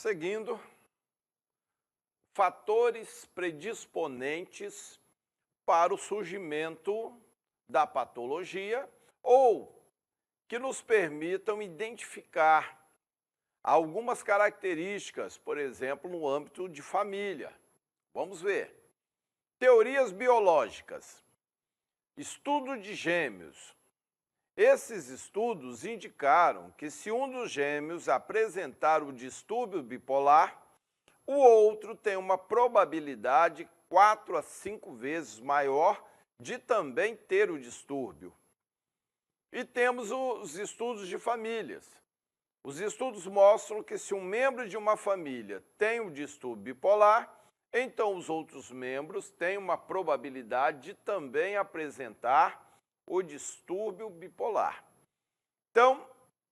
Seguindo, fatores predisponentes para o surgimento da patologia ou que nos permitam identificar algumas características, por exemplo, no âmbito de família. Vamos ver. Teorias biológicas. Estudo de gêmeos. Esses estudos indicaram que se um dos gêmeos apresentar o distúrbio bipolar, o outro tem uma probabilidade 4 a 5 vezes maior de também ter o distúrbio. E temos os estudos de famílias. Os estudos mostram que se um membro de uma família tem o distúrbio bipolar, então os outros membros têm uma probabilidade de também apresentar o distúrbio bipolar. Então,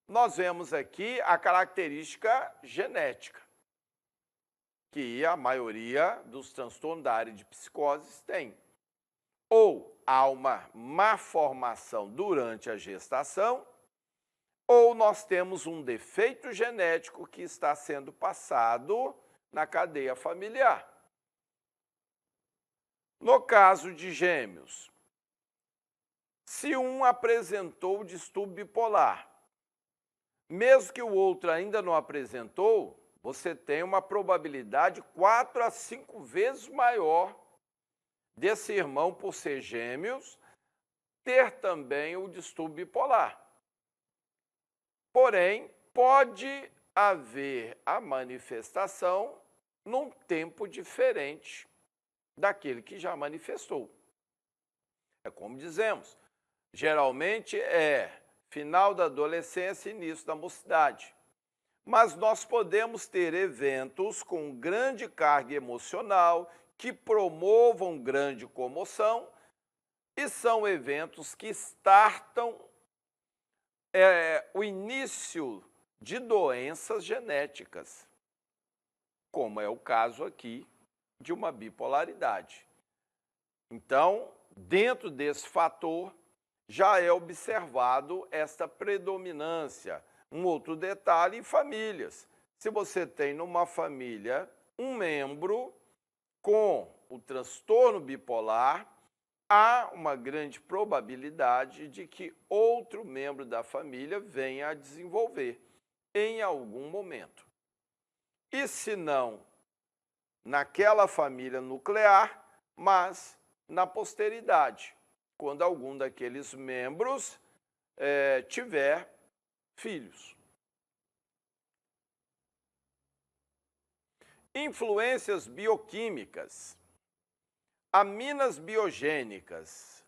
nós vemos aqui a característica genética, que a maioria dos transtornos da área de psicoses tem. Ou há uma má formação durante a gestação, ou nós temos um defeito genético que está sendo passado na cadeia familiar. No caso de gêmeos, se um apresentou distúrbio bipolar, mesmo que o outro ainda não apresentou, você tem uma probabilidade 4 a 5 vezes maior desse irmão, por ser gêmeos, ter também o distúrbio bipolar. Porém, pode haver a manifestação num tempo diferente daquele que já manifestou. É como dizemos, geralmente é final da adolescência e início da mocidade. Mas nós podemos ter eventos com grande carga emocional, que promovam grande comoção, e são eventos que startam o início de doenças genéticas, como é o caso aqui de uma bipolaridade. Então, dentro desse fator, já é observado esta predominância. Um outro detalhe em famílias. Se você tem numa família um membro com o transtorno bipolar, há uma grande probabilidade de que outro membro da família venha a desenvolver em algum momento. E se não naquela família nuclear, mas na posteridade, quando algum daqueles membros tiver filhos. Influências bioquímicas. Aminas biogênicas.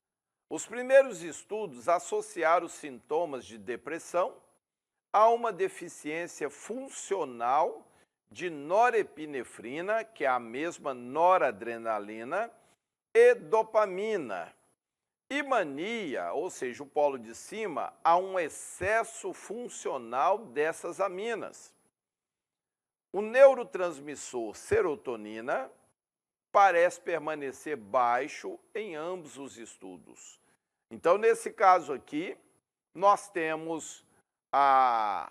Os primeiros estudos associaram os sintomas de depressão a uma deficiência funcional de norepinefrina, que é a mesma noradrenalina, e dopamina. E mania, ou seja, o polo de cima, há um excesso funcional dessas aminas. O neurotransmissor serotonina parece permanecer baixo em ambos os estudos. Então, nesse caso aqui, nós temos a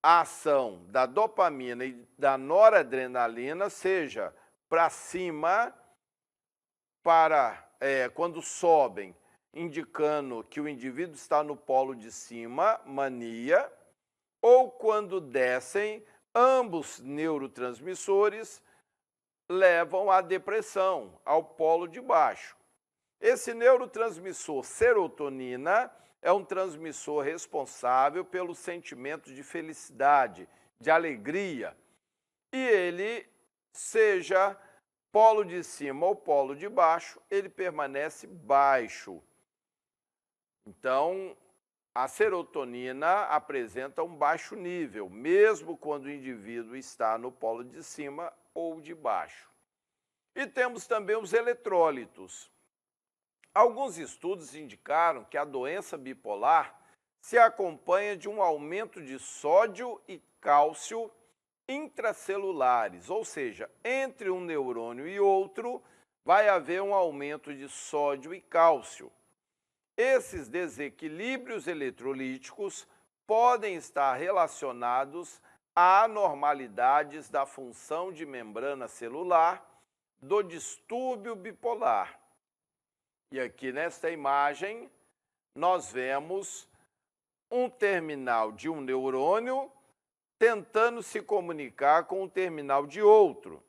ação da dopamina e da noradrenalina, seja para cima, quando sobem, indicando que o indivíduo está no polo de cima, mania, ou quando descem, ambos neurotransmissores levam à depressão, ao polo de baixo. Esse neurotransmissor serotonina é um transmissor responsável pelo sentimento de felicidade, de alegria. E ele, seja polo de cima ou polo de baixo, ele permanece baixo. Então, a serotonina apresenta um baixo nível, mesmo quando o indivíduo está no polo de cima ou de baixo. E temos também os eletrólitos. Alguns estudos indicaram que a doença bipolar se acompanha de um aumento de sódio e cálcio intracelulares, ou seja, entre um neurônio e outro vai haver um aumento de sódio e cálcio. Esses desequilíbrios eletrolíticos podem estar relacionados anormalidades da função de membrana celular do distúrbio bipolar. E aqui nesta imagem, nós vemos um terminal de um neurônio tentando se comunicar com o terminal de outro.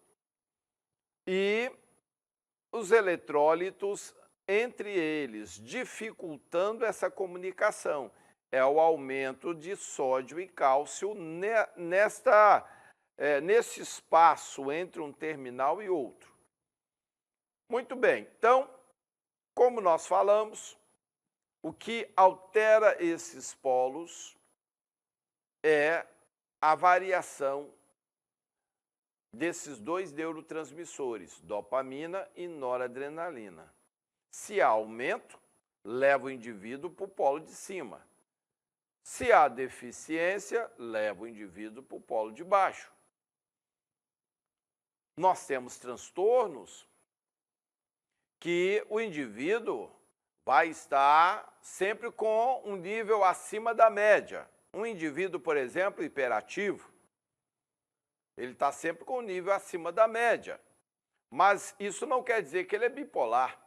E os eletrólitos entre eles, dificultando essa comunicação. É o aumento de sódio e cálcio nesse espaço entre um terminal e outro. Muito bem, então, como nós falamos, o que altera esses polos é a variação desses dois neurotransmissores, dopamina e noradrenalina. Se há aumento, leva o indivíduo para o polo de cima. Se há deficiência, leva o indivíduo para o polo de baixo. Nós temos transtornos que o indivíduo vai estar sempre com um nível acima da média. Um indivíduo, por exemplo, hiperativo, ele está sempre com um nível acima da média. Mas isso não quer dizer que ele é bipolar.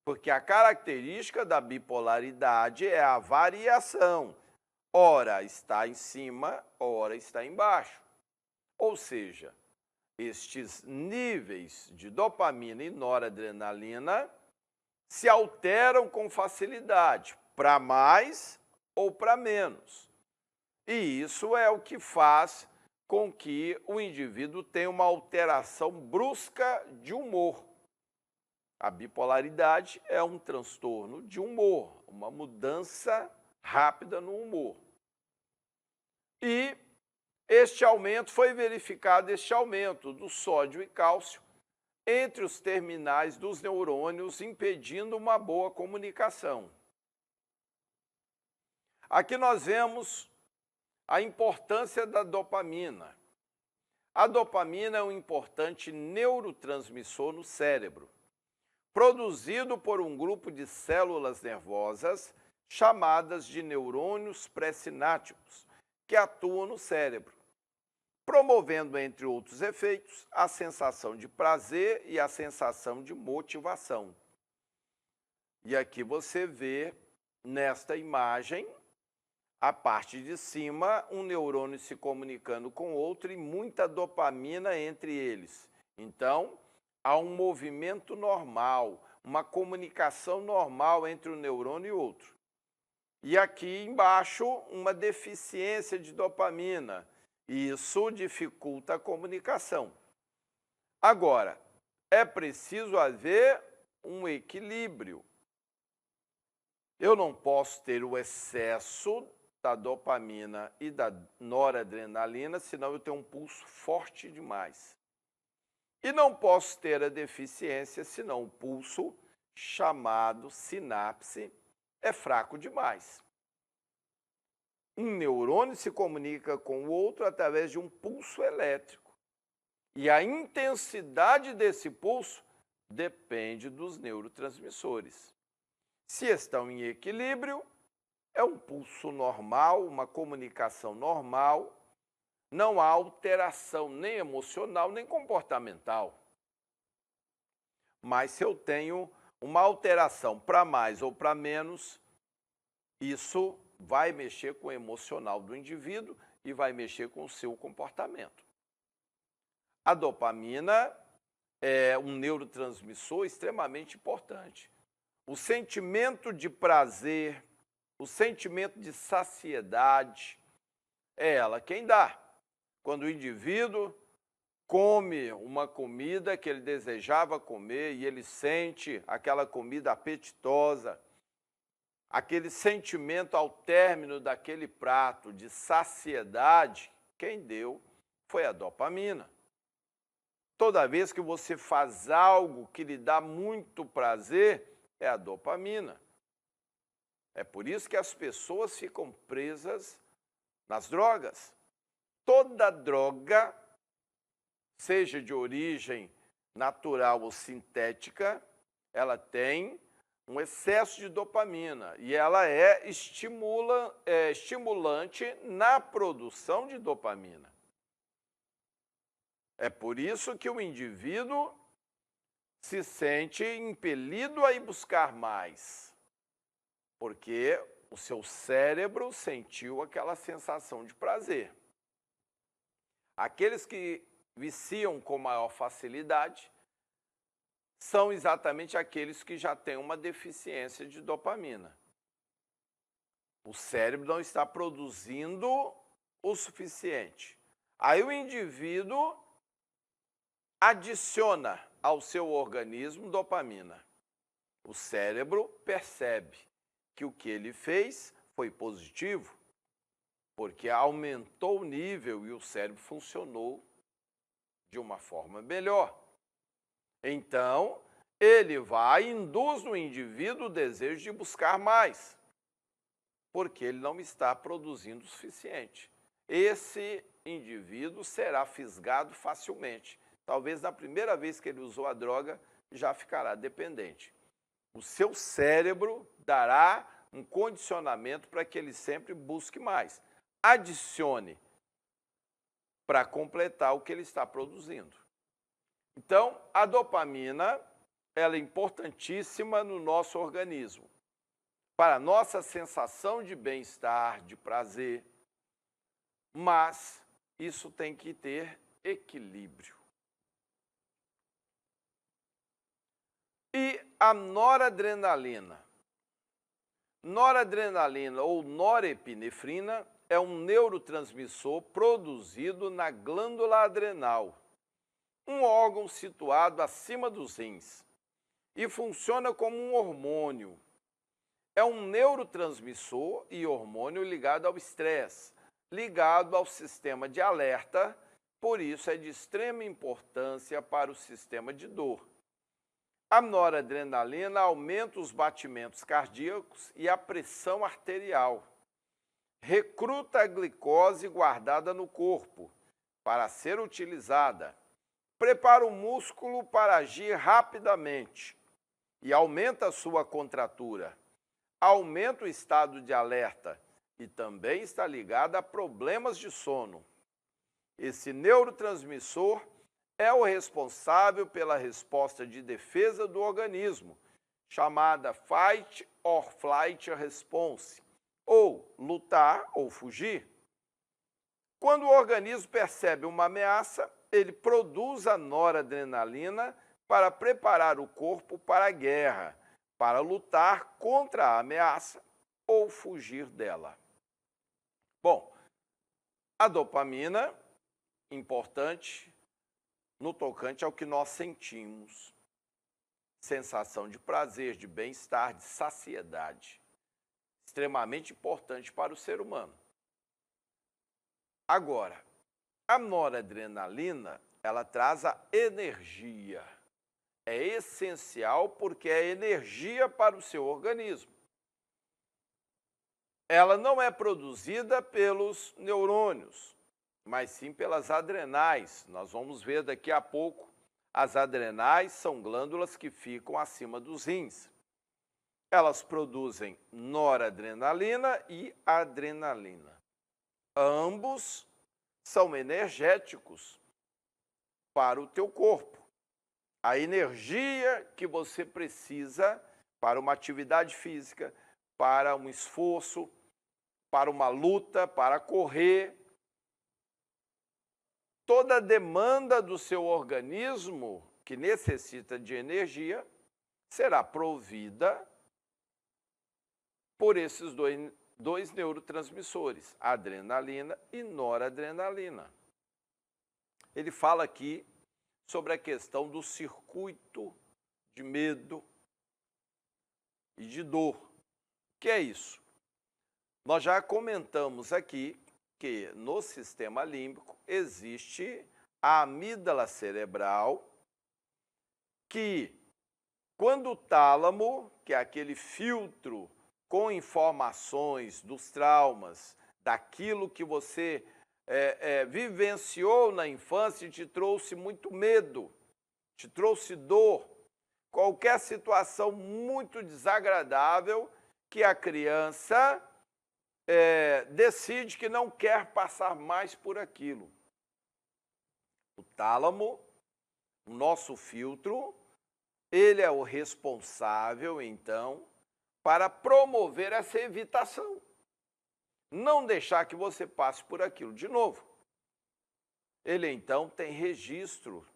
Porque a característica da bipolaridade é a variação. Ora está em cima, ora está embaixo. Ou seja, estes níveis de dopamina e noradrenalina se alteram com facilidade, para mais ou para menos. E isso é o que faz com que o indivíduo tenha uma alteração brusca de humor. A bipolaridade é um transtorno de humor, uma mudança rápida no humor. E este aumento foi verificado, este aumento do sódio e cálcio entre os terminais dos neurônios, impedindo uma boa comunicação. Aqui nós vemos a importância da dopamina. A dopamina é um importante neurotransmissor no cérebro, produzido por um grupo de células nervosas chamadas de neurônios pré-sinápticos, que atuam no cérebro, promovendo, entre outros efeitos, a sensação de prazer e a sensação de motivação. E aqui você vê, nesta imagem, a parte de cima, um neurônio se comunicando com outro e muita dopamina entre eles. Então, há um movimento normal, uma comunicação normal entre um neurônio e outro. E aqui embaixo, uma deficiência de dopamina. Isso dificulta a comunicação. Agora, é preciso haver um equilíbrio. Eu não posso ter o excesso da dopamina e da noradrenalina, senão eu tenho um pulso forte demais. E não posso ter a deficiência, senão o pulso, chamado sinapse, é fraco demais. Um neurônio se comunica com o outro através de um pulso elétrico. E a intensidade desse pulso depende dos neurotransmissores. Se estão em equilíbrio, é um pulso normal, uma comunicação normal, não há alteração nem emocional nem comportamental. Mas se eu tenho uma alteração para mais ou para menos, isso vai mexer com o emocional do indivíduo e vai mexer com o seu comportamento. A dopamina é um neurotransmissor extremamente importante. O sentimento de prazer, o sentimento de saciedade, é ela quem dá. Quando o indivíduo come uma comida que ele desejava comer e ele sente aquela comida apetitosa, aquele sentimento ao término daquele prato de saciedade, quem deu foi a dopamina. Toda vez que você faz algo que lhe dá muito prazer, é a dopamina. É por isso que as pessoas ficam presas nas drogas. Toda droga, seja de origem natural ou sintética, ela tem um excesso de dopamina, e ela é estimulante na produção de dopamina. É por isso que o indivíduo se sente impelido a ir buscar mais, porque o seu cérebro sentiu aquela sensação de prazer. Aqueles que viciam com maior facilidade são exatamente aqueles que já têm uma deficiência de dopamina. O cérebro não está produzindo o suficiente. Aí o indivíduo adiciona ao seu organismo dopamina. O cérebro percebe que o que ele fez foi positivo, porque aumentou o nível e o cérebro funcionou de uma forma melhor. Então, ele vai e induz no indivíduo o desejo de buscar mais, porque ele não está produzindo o suficiente. Esse indivíduo será fisgado facilmente. Talvez na primeira vez que ele usou a droga, já ficará dependente. O seu cérebro dará um condicionamento para que ele sempre busque mais. Adicione para completar o que ele está produzindo. Então, a dopamina, ela é importantíssima no nosso organismo, para a nossa sensação de bem-estar, de prazer, mas isso tem que ter equilíbrio. E a noradrenalina. Noradrenalina ou norepinefrina é um neurotransmissor produzido na glândula adrenal, um órgão situado acima dos rins, e funciona como um hormônio. É um neurotransmissor e hormônio ligado ao estresse, ligado ao sistema de alerta, por isso é de extrema importância para o sistema de dor. A noradrenalina aumenta os batimentos cardíacos e a pressão arterial. Recruta a glicose guardada no corpo para ser utilizada. Prepara o músculo para agir rapidamente e aumenta a sua contratura. Aumenta o estado de alerta e também está ligada a problemas de sono. Esse neurotransmissor é o responsável pela resposta de defesa do organismo, chamada Fight or Flight Response, ou lutar ou fugir. Quando o organismo percebe uma ameaça, ele produz a noradrenalina para preparar o corpo para a guerra, para lutar contra a ameaça ou fugir dela. Bom, a dopamina, importante no tocante ao que nós sentimos. Sensação de prazer, de bem-estar, de saciedade. Extremamente importante para o ser humano. Agora, a noradrenalina, ela traz a energia. É essencial porque é energia para o seu organismo. Ela não é produzida pelos neurônios, mas sim pelas adrenais. Nós vamos ver daqui a pouco. As adrenais são glândulas que ficam acima dos rins. Elas produzem noradrenalina e adrenalina. Ambos são energéticos para o teu corpo. A energia que você precisa para uma atividade física, para um esforço, para uma luta, para correr. Toda a demanda do seu organismo que necessita de energia será provida por esses dois neurotransmissores, adrenalina e noradrenalina. Ele fala aqui sobre a questão do circuito de medo e de dor. O que é isso? Nós já comentamos aqui que no sistema límbico existe a amígdala cerebral que, quando o tálamo, que é aquele filtro com informações dos traumas, daquilo que você vivenciou na infância e te trouxe muito medo, te trouxe dor, qualquer situação muito desagradável que a criança decide que não quer passar mais por aquilo. O tálamo, o nosso filtro, ele é o responsável, então, para promover essa evitação. Não deixar que você passe por aquilo de novo. Ele, então, tem registro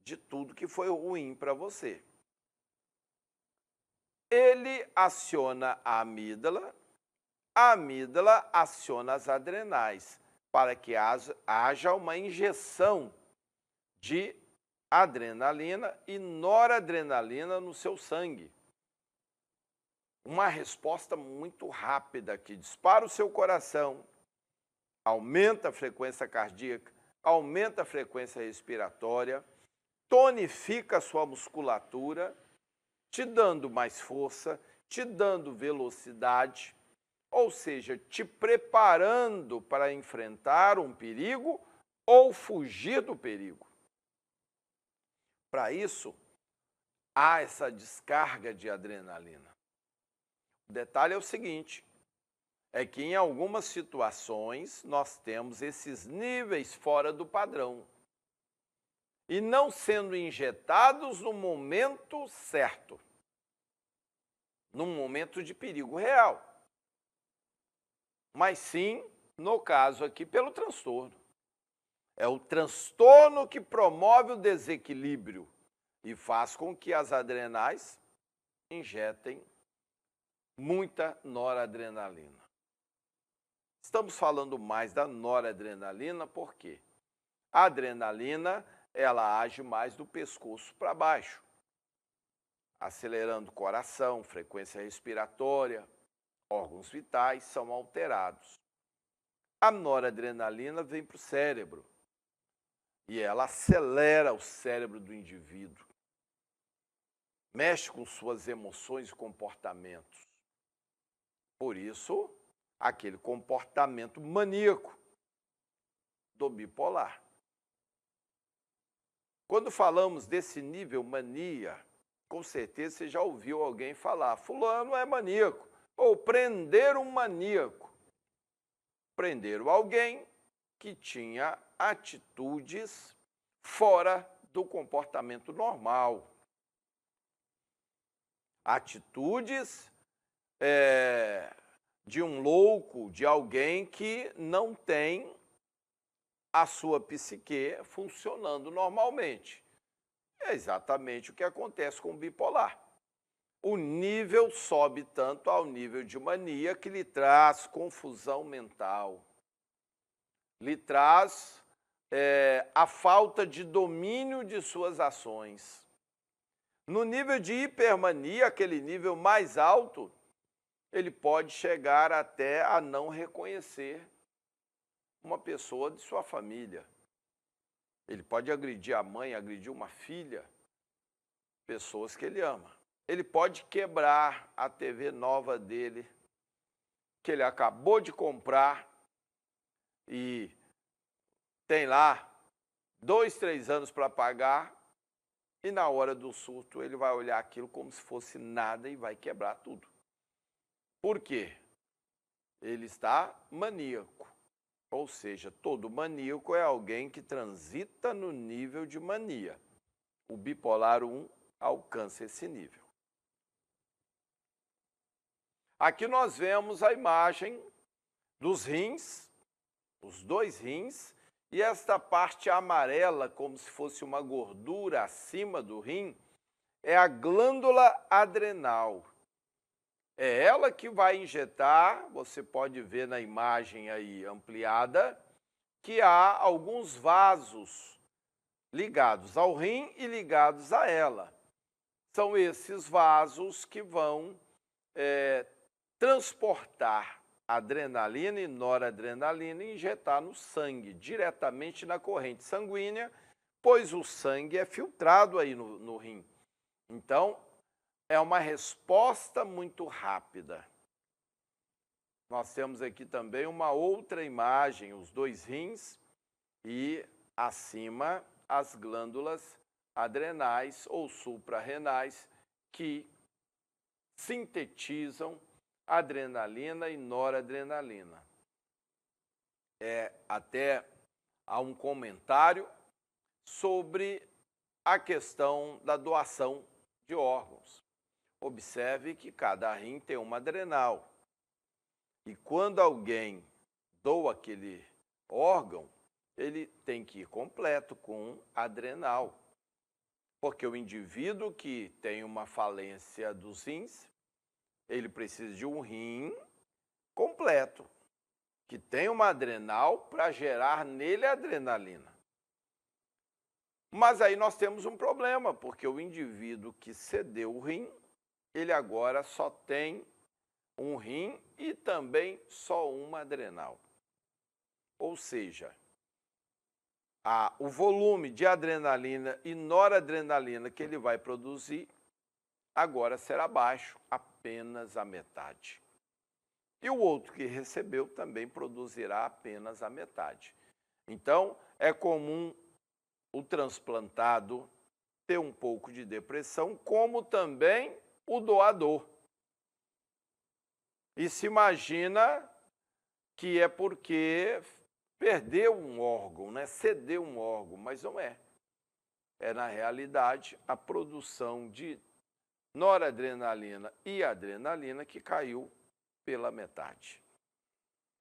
de tudo que foi ruim para você. Ele aciona a amígdala aciona as adrenais, para que haja uma injeção de adrenalina e noradrenalina no seu sangue. Uma resposta muito rápida que dispara o seu coração, aumenta a frequência cardíaca, aumenta a frequência respiratória, tonifica a sua musculatura, te dando mais força, te dando velocidade, ou seja, te preparando para enfrentar um perigo ou fugir do perigo. Para isso, há essa descarga de adrenalina. O detalhe é o seguinte, é que em algumas situações nós temos esses níveis fora do padrão e não sendo injetados no momento certo, num momento de perigo real, mas sim, no caso aqui, pelo transtorno. É o transtorno que promove o desequilíbrio e faz com que as adrenais injetem muita noradrenalina. Estamos falando mais da noradrenalina porque a adrenalina, ela age mais do pescoço para baixo, acelerando o coração, frequência respiratória, órgãos vitais são alterados. A noradrenalina vem para o cérebro e ela acelera o cérebro do indivíduo, mexe com suas emoções e comportamentos. Por isso, aquele comportamento maníaco do bipolar. Quando falamos desse nível mania, com certeza você já ouviu alguém falar, fulano é maníaco, ou prender um maníaco. Prenderam alguém que tinha atitudes fora do comportamento normal. Atitudes de um louco, de alguém que não tem a sua psique funcionando normalmente. É exatamente o que acontece com o bipolar. O nível sobe tanto ao nível de mania que lhe traz confusão mental, lhe traz a falta de domínio de suas ações. No nível de hipermania, aquele nível mais alto, ele pode chegar até a não reconhecer uma pessoa de sua família. Ele pode agredir a mãe, agredir uma filha, pessoas que ele ama. Ele pode quebrar a TV nova dele, que ele acabou de comprar e tem lá 2, 3 anos para pagar, e na hora do surto ele vai olhar aquilo como se fosse nada e vai quebrar tudo. Por quê? Ele está maníaco. Ou seja, todo maníaco é alguém que transita no nível de mania. O bipolar 1 alcança esse nível. Aqui nós vemos a imagem dos rins, os 2 rins, e esta parte amarela, como se fosse uma gordura acima do rim, é a glândula adrenal. É ela que vai injetar, você pode ver na imagem aí ampliada, que há alguns vasos ligados ao rim e ligados a ela. São esses vasos que vão transportar adrenalina e noradrenalina e injetar no sangue, diretamente na corrente sanguínea, pois o sangue é filtrado aí no rim. Então, é uma resposta muito rápida. Nós temos aqui também uma outra imagem, os 2 rins e acima as glândulas adrenais ou suprarrenais que sintetizam adrenalina e noradrenalina. Até há um comentário sobre a questão da doação de órgãos. Observe que cada rim tem uma adrenal. E quando alguém doa aquele órgão, ele tem que ir completo com adrenal. Porque o indivíduo que tem uma falência dos rins, ele precisa de um rim completo, que tem uma adrenal para gerar nele adrenalina. Mas aí nós temos um problema, porque o indivíduo que cedeu o rim, ele agora só tem um rim e também só uma adrenal. Ou seja, o volume de adrenalina e noradrenalina que ele vai produzir agora será baixo, apenas a metade. E o outro que recebeu também produzirá apenas a metade. Então, é comum o transplantado ter um pouco de depressão, como também o doador. E se imagina que é porque perdeu um órgão, né? Cedeu um órgão, mas não é. É, na realidade, a produção de noradrenalina e adrenalina que caiu pela metade.